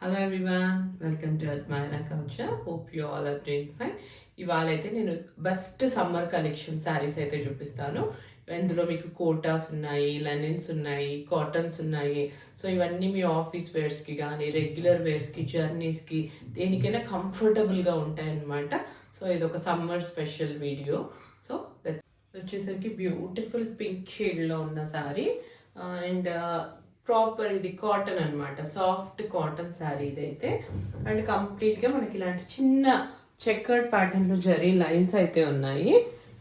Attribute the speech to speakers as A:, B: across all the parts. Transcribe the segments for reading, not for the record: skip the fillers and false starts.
A: Hello everyone, welcome to Admaira culture. Hope you all are doing fine. ఇవాళ అయితే నేను best summer collection saris అయితే చూపిస్తాను. ఇందులో మీకు కోటాస్ ఉన్నాయి, లెనిన్స్ ఉన్నాయి, కాటన్స్ ఉన్నాయి. సో ఇవన్నీ మీ ఆఫీస్ వేర్స్కి కానీ రెగ్యులర్ వేర్స్కి జర్నీస్కి దేనికైనా కంఫర్టబుల్గా ఉంటాయన్నమాట. సో ఇది ఒక సమ్మర్ స్పెషల్ వీడియో. సో వచ్చేసరికి బ్యూటిఫుల్ పింక్ షేడ్లో ఉన్న శారీ అండ్ ప్రాపర్ ఇది కాటన్ అనమాట, సాఫ్ట్ కాటన్ శారీ ఇదైతే. అండ్ కంప్లీట్గా మనకి ఇలాంటి చిన్న చెక్కర్డ్ ప్యాటర్న్లో జరీ లైన్స్ అయితే ఉన్నాయి.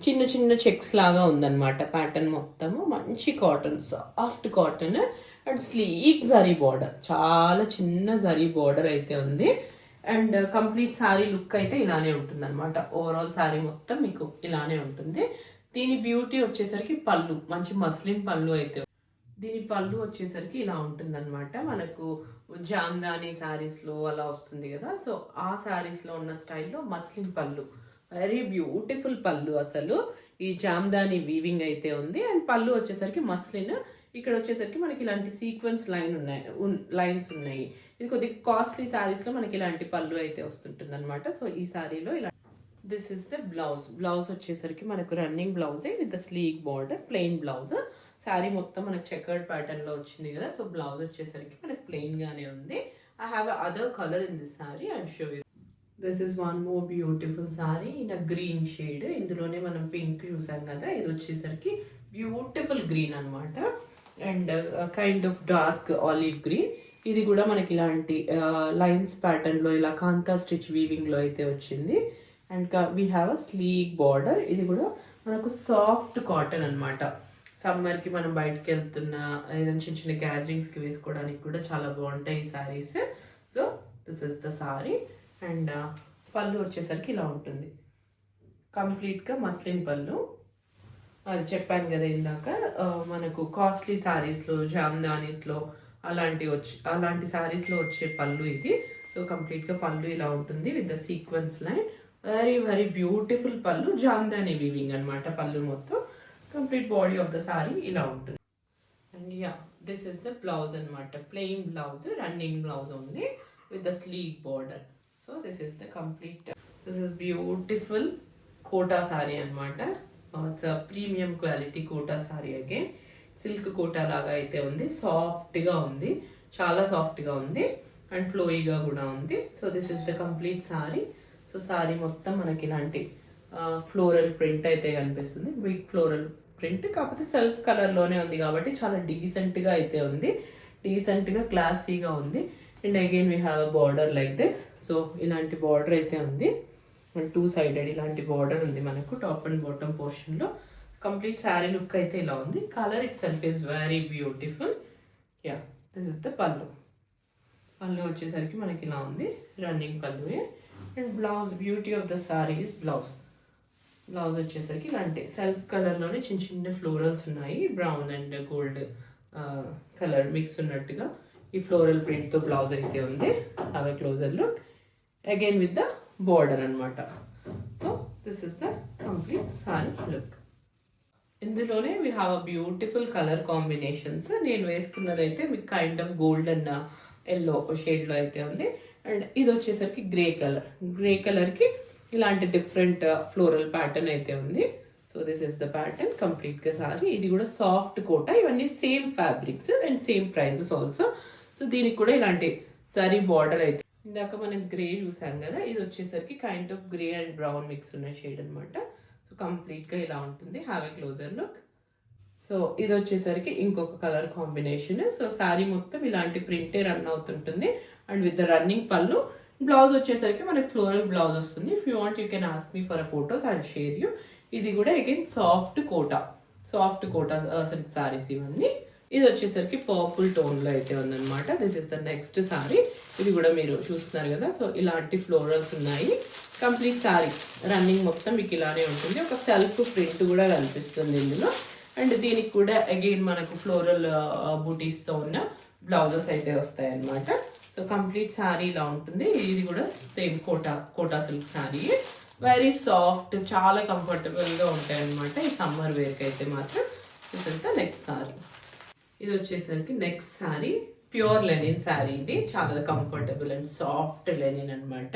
A: చిన్న చిన్న చెక్స్ లాగా ఉందన్నమాట ప్యాటర్న్ మొత్తము. మంచి cotton, soft cotton and sleek zari border, చాలా చిన్న జరీ బార్డర్ అయితే ఉంది. అండ్ కంప్లీట్ శారీ లుక్ అయితే ఇలానే ఉంటుంది అనమాట. ఓవరాల్ శారీ మొత్తం మీకు ఇలానే ఉంటుంది. దీని బ్యూటీ వచ్చేసరికి పళ్ళు, మంచి మస్లిన్ పళ్ళు అయితే. దీని పళ్ళు వచ్చేసరికి ఇలా ఉంటుంది అనమాట. మనకు జామ్దాని శారీస్లో అలా వస్తుంది కదా, సో ఆ శారీస్లో ఉన్న స్టైల్లో మస్లిన్ పళ్ళు, వెరీ బ్యూటిఫుల్ పళ్ళు. అసలు ఈ జామ్దాని వీవింగ్ అయితే ఉంది. అండ్ పళ్ళు వచ్చేసరికి మస్లిన్. ఇక్కడ వచ్చేసరికి మనకి ఇలాంటి సీక్వెన్స్ లైన్స్ ఉన్నాయి. ఇది కొద్దిగా కాస్ట్లీ శారీస్లో మనకి ఇలాంటి పళ్ళు అయితే వస్తుంటుంది అనమాట. సో ఈ శారీలో ఇలా దిస్ ఇస్ ద బ్లౌజ్ వచ్చేసరికి మనకు రన్నింగ్ బ్లౌజే with the sleek border, plain blouse. Sari మొత్తం మనకు చెకర్డ్ ప్యాటర్న్ లో వచ్చింది కదా, సో బ్లౌజ్ వచ్చేసరికి మనకు ప్లెయిన్ గానే ఉంది. I have other colour in this sari and show you. This is one more beautiful sari in a green shade. ఇందులోనే మనం పింక్ చూసాం కదా, ఇది వచ్చేసరికి బ్యూటిఫుల్ గ్రీన్ అనమాట. And kind of dark olive green. ఇది కూడా మనకి ఇలాంటి లైన్స్ ప్యాటర్న్ లో ఇలా కాంతా స్టిచ్ వీవింగ్ లో అయితే వచ్చింది. And we have a sleek border. ఇది కూడా మనకు సాఫ్ట్ కాటన్ అనమాట. సమ్మర్కి మనం బయటకు వెళ్తున్న ఏదైనా చిన్న చిన్న గ్యాదరింగ్స్కి వేసుకోవడానికి కూడా చాలా బాగుంటాయి ఈ saris. So this is the sari. And పళ్ళు వచ్చేసరికి ఇలా ఉంటుంది, కంప్లీట్గా మస్లిన్ పళ్ళు. అది చెప్పాను కదా ఇందాక, మనకు కాస్ట్లీ శారీస్లో, జామ్దానీస్లో అలాంటి శారీస్లో వచ్చే పళ్ళు ఇది. సో కంప్లీట్గా పళ్ళు ఇలా ఉంటుంది with the sequence line. Very very beautiful pallu, Jamdani weaving అనమాట పళ్ళు మొత్తం. Complete body of the sari ఇలా ఉంటుంది. And yeah, this is the blouse అనమాట. ప్లెయిన్ బ్లౌజ్, రన్నింగ్ బ్లౌజ్ ఉంది with the sleeve border. So this is the complete. This is beautiful Kota sari అనమాట. It's premium quality Kota sari. Again silk Kota లాగా అయితే ఉంది. సాఫ్ట్గా ఉంది, చాలా సాఫ్ట్గా ఉంది అండ్ ఫ్లోయిగా కూడా ఉంది. So this is the complete sorry. So sorry మొత్తం మనకి ఇలాంటి ఫ్లోరల్ ప్రింట్ అయితే కనిపిస్తుంది, బిగ్ ఫ్లోరల్ ప్రింట్. కాకపోతే సెల్ఫ్ కలర్లోనే ఉంది కాబట్టి చాలా డీసెంట్గా అయితే ఉంది, డీసెంట్గా క్లాసీగా ఉంది. And again we have a border like this. So ఇలాంటి బార్డర్ అయితే ఉంది. అండ్ టూ సైడెడ్ ఇలాంటి బార్డర్ ఉంది మనకు టాప్ అండ్ బాటమ్ పోర్షన్లో. కంప్లీట్ శారీ లుక్ అయితే ఇలా ఉంది. Colour itself is very beautiful. Yeah, this is the pallu. Pallu వచ్చేసరికి మనకి ఇలా ఉంది, running pallu. And blouse, beauty of the sari is blouse. Blouse వచ్చేసరికి ఇలాంటి సెల్ఫ్ కలర్లోనే చిన్న చిన్న ఫ్లోరల్స్ ఉన్నాయి, brown and gold colour mix ఉన్నట్టుగా. ఈ ఫ్లోరల్ ప్రింట్తో బ్లౌజ్ అయితే ఉంది. అవే closer look again with the border అనమాట. So this is the complete sari look. ఇందులోనే we have a beautiful colour combinations. నేను వేసుకున్నదైతే మీకు కైండ్ ఆఫ్ గోల్డెన్ ఎల్లో షేడ్లో అయితే ఉంది. అండ్ ఇది వచ్చేసరికి గ్రే కలర్కి ఇలాంటి డిఫరెంట్ ఫ్లోరల్ ప్యాటర్న్ అయితే ఉంది. So this is the pattern కంప్లీట్గా సారీ. ఇది కూడా సాఫ్ట్ కోటా. ఇవన్నీ same fabrics and same prices also. So దీనికి కూడా ఇలాంటి సారీ బార్డర్ అయితే. ఇందాక మనం గ్రే చూసాం కదా, ఇది వచ్చేసరికి kind of grey and brown mix ఉన్న షేడ్ అనమాట. సో కంప్లీట్గా ఇలా ఉంటుంది. Have a closer look. So ఇది వచ్చేసరికి ఇంకొక కలర్ కాంబినేషన్. సో శారీ మొత్తం ఇలాంటి ప్రింటే రన్ అవుతుంటుంది and with the running pallu. Blouse వచ్చేసరికి మనకి ఫ్లోరల్ బ్లౌజ్ వస్తుంది. If you want you can ask me for photos, I share you. ఇది కూడా again soft Kota silk saris ఇవన్నీ. ఇది వచ్చేసరికి పర్పుల్ టోన్లో అయితే ఉందన్నమాట. This is the next sari. ఇది కూడా మీరు చూస్తున్నారు కదా. సో ఇలాంటి ఫ్లోరల్స్ ఉన్నాయి. కంప్లీట్ సారీ రన్నింగ్ మొత్తం మీకు ఇలానే ఉంటుంది. ఒక సెల్ఫ్ ప్రింట్ కూడా కనిపిస్తుంది ఇందులో. అండ్ దీనికి కూడా అగైన్ మనకు ఫ్లోరల్ బూటీస్తో ఉన్న బ్లౌజెస్ అయితే వస్తాయి అన్నమాట. సో కంప్లీట్ శారీ ఇలా ఉంటుంది. ఇది కూడా same Kota silk sari. Very soft, చాలా కంఫర్టబుల్గా ఉంటాయి అనమాట ఈ సమ్మర్ వేర్కి అయితే మాత్రం. This is the next sari. ఇది వచ్చేసరికి next sari. Pure linen sari ఇది, చాలా కంఫర్టబుల్ అండ్ సాఫ్ట్ లెనిన్ అనమాట,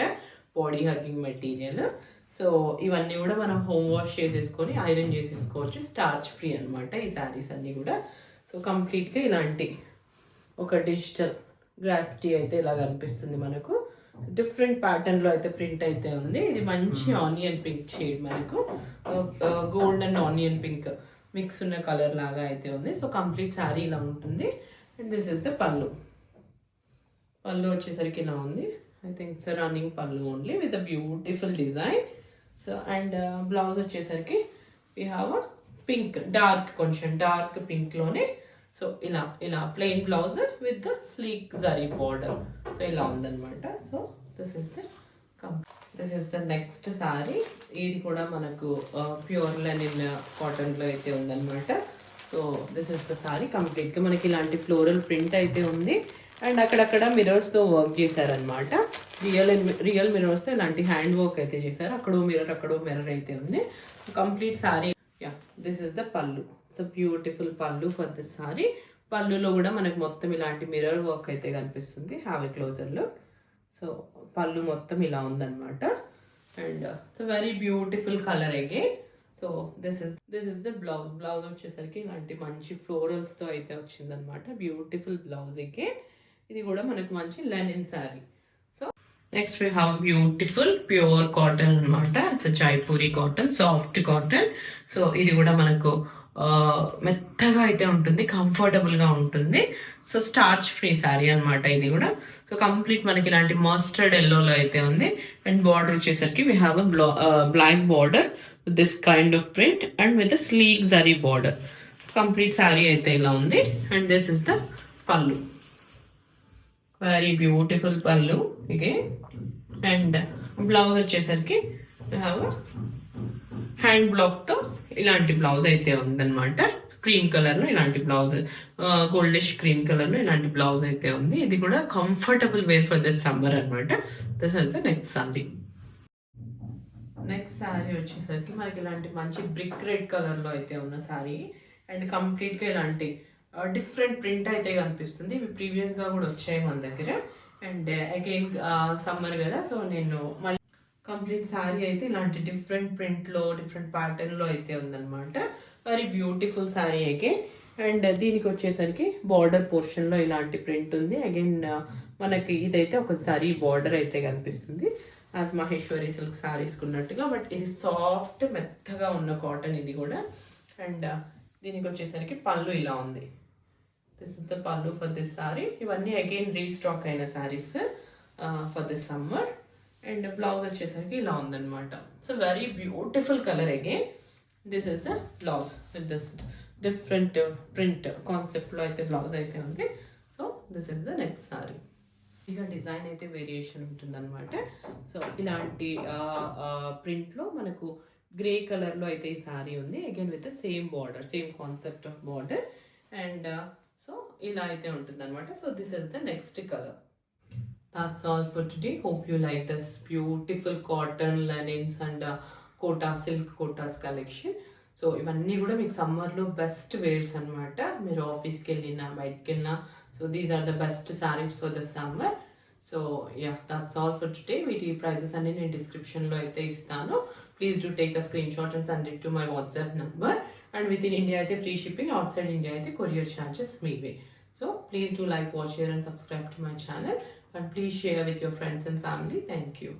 A: బాడీ హగ్గింగ్ మెటీరియల్. సో ఇవన్నీ కూడా మనం హోమ్ వాష్ చేసేసుకొని ఐరన్ చేసేసుకోవచ్చు, స్టార్చ్ ఫ్రీ అనమాట ఈ శారీస్ అన్నీ కూడా. సో కంప్లీట్గా ఇలాంటి ఒక డిజిటల్ గ్రాఫిటీ అయితే ఇలా కనిపిస్తుంది మనకు. డిఫరెంట్ ప్యాటర్న్లో అయితే ప్రింట్ అయితే ఉంది. ఇది మంచి ఆనియన్ పింక్ షేడ్, మనకు gold and onion pink mix ఉన్న కలర్ లాగా అయితే ఉంది. సో కంప్లీట్ శారీ ఇలా ఉంటుంది. And this is the pallu. Pallu వచ్చేసరికి ఇలా ఉంది. I think it's running pallu only with a beautiful design. So and blouse వచ్చేసరికి we have a pink, dark, కొంచెం డార్క్ పింక్లోనే. సో ఇలా ఇలా plain blouse with the sleek zari border. So ఇలా ఉందన్నమాట. So this is the next sari. ఇది కూడా మనకు ప్యూర్ లెనిన్ కాటన్లో అయితే ఉందన్నమాట. So this is the sari. కంప్లీట్గా మనకి ఇలాంటి ఫ్లోరల్ ప్రింట్ అయితే ఉంది. అండ్ అక్కడక్కడ మిరర్స్తో వర్క్ చేశారనమాట. రియల్ మిరర్స్తో ఇలాంటి హ్యాండ్ వర్క్ అయితే చేశారు. అక్కడో మిర్రర్ అయితే ఉంది. Complete sari. Yeah, this is the pallu. It's a beautiful pallu for this sari. పళ్ళులో కూడా మనకు మొత్తం ఇలాంటి మిర్రర్ వర్క్ అయితే కనిపిస్తుంది. Have a closer look. So pallu మొత్తం ఇలా ఉందన్నమాట. And it's a very beautiful colour again. So this is the blouse. Blouse వచ్చేసరికి ఇలాంటి మంచి ఫ్లోరల్స్తో అయితే వచ్చిందనమాట. Beautiful blouse again. ఇది కూడా మనకు మంచి linen sari. So next we have beautiful pure cotton అనమాట. It's Jaipuri cotton, soft cotton. So ఇది కూడా మనకు మెత్తగా అయితే ఉంటుంది, కంఫర్టబుల్గా ఉంటుంది. సో స్టార్చ్ ఫ్రీ శారీ అనమాట ఇది కూడా. సో కంప్లీట్ మనకి ఇలాంటి మస్టర్డ్ ఎల్లోలో అయితే ఉంది. అండ్ బార్డర్ వచ్చేసరికి we have a black border with this kind of print and with sleek zari border. Complete sari అయితే ఇలా ఉంది. And this is the pallu. Very beautiful pallu again. And blouse వచ్చేసరికి హ్యాండ్ బ్లాక్తో ఇలాంటి బ్లౌజ్ అయితే ఉందన్నమాట. క్రీమ్ కలర్లో ఇలాంటి బ్లౌజ్, గోల్డిష్ క్రీమ్ కలర్లో ఇలాంటి బ్లౌజ్ అయితే ఉంది. ఇది కూడా comfortable wear for this summer అనమాట. This is the next sari. Next sari వచ్చేసరికి మనకి ఇలాంటి మంచి బ్రిక్ రెడ్ కలర్లో అయితే ఉన్న శారీ. అండ్ కంప్లీట్గా ఇలాంటి డిఫరెంట్ ప్రింట్ అయితే కనిపిస్తుంది. ఇవి ప్రీవియస్గా కూడా వచ్చాయి మన దగ్గర. అండ్ అగైన్ సమ్మర్ కదా, సో నేను మళ్ళీ కంప్లీట్ శారీ అయితే ఇలాంటి డిఫరెంట్ ప్రింట్లో, డిఫరెంట్ ప్యాటర్న్లో అయితే ఉందన్నమాట. Very beautiful sari again. And దీనికి వచ్చేసరికి బార్డర్ పోర్షన్లో ఇలాంటి ప్రింట్ ఉంది. అగైన్ మనకి ఇదైతే ఒక జరీ బార్డర్ అయితే కనిపిస్తుంది, యాజ్ మహేశ్వరి సిల్క్ శారీస్ ఉన్నట్టుగా. బట్ ఇది సాఫ్ట్ మెత్తగా ఉన్న కాటన్ ఇది కూడా. అండ్ దీనికి వచ్చేసరికి పళ్ళు ఇలా ఉంది. దిస్ ఇస్ ద పళ్ళు ఫర్ దిస్ సారీ. ఇవన్నీ అగైన్ రీస్టాక్ అయిన saris for this summer. And blouse వచ్చేసరికి ఇలా ఉందన్నమాట. It's a very beautiful colour again. This is the blouse with this different print కాన్సెప్ట్లో అయితే బ్లౌజ్ అయితే ఉంది. So this is the next sorry. ఇక డిజైన్ అయితే వేరియేషన్ ఉంటుందన్నమాట. సో ఇలాంటి ప్రింట్లో మనకు గ్రే కలర్లో అయితే ఈ సారీ ఉంది. Again with same border, same concept of border. And so ఇలా అయితే ఉంటుంది అనమాట. So this is the next colour. That's all for today. Hope you like this beautiful cotton linens and Kota silk Kotas collection. So ఇవన్నీ కూడా మీకు సమ్మర్లో best wears అనమాట. మీరు ఆఫీస్కి వెళ్ళినా బయటకు వెళ్ళినా, so these are the best saris for the summer. So yeah, that's all for today. వీటి ప్రైజెస్ అన్ని నేను డిస్క్రిప్షన్లో అయితే ఇస్తాను. Please do take a screenshot and send it to my WhatsApp number. And within India అయితే free shipping, outside India అయితే courier charges మీవే. So please do like, watch, share and subscribe to my channel. And please share with your friends and family. Thank you.